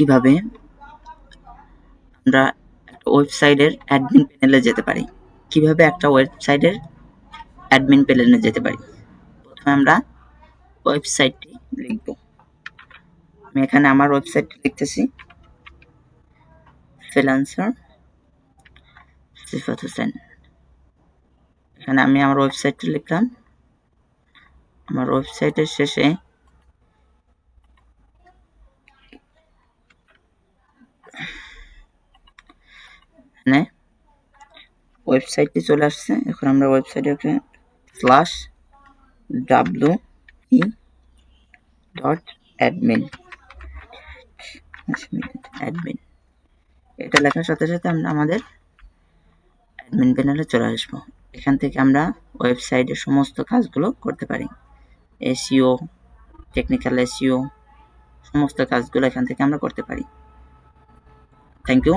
কিভাবে আমরা একটা ওয়েবসাইটের অ্যাডমিন প্যানেলে যেতে পারি। প্রথমে আমরা ওয়েবসাইটটি লিখব। আমি এখানে আমার ওয়েবসাইটটি লিখতেছি, ফ্রিল্যান্সার সিফাত হোসেন। এখানে আমি আমার ওয়েবসাইটটি লিখলাম। আমার ওয়েবসাইটের শেষে এখানে ওয়েবসাইটটি চলে আসছে। এখন আমরা ওয়েবসাইটে /we.admin এটা লেখার সাথে সাথে আমরা আমাদের অ্যাডমিন প্যানেলে চলে আসবো। এখান থেকে আমরা ওয়েবসাইটের সমস্ত কাজগুলো করতে পারি। এসইও, টেকনিক্যাল এসইও, সমস্ত কাজগুলো এখান থেকে আমরা করতে পারি। Thank you.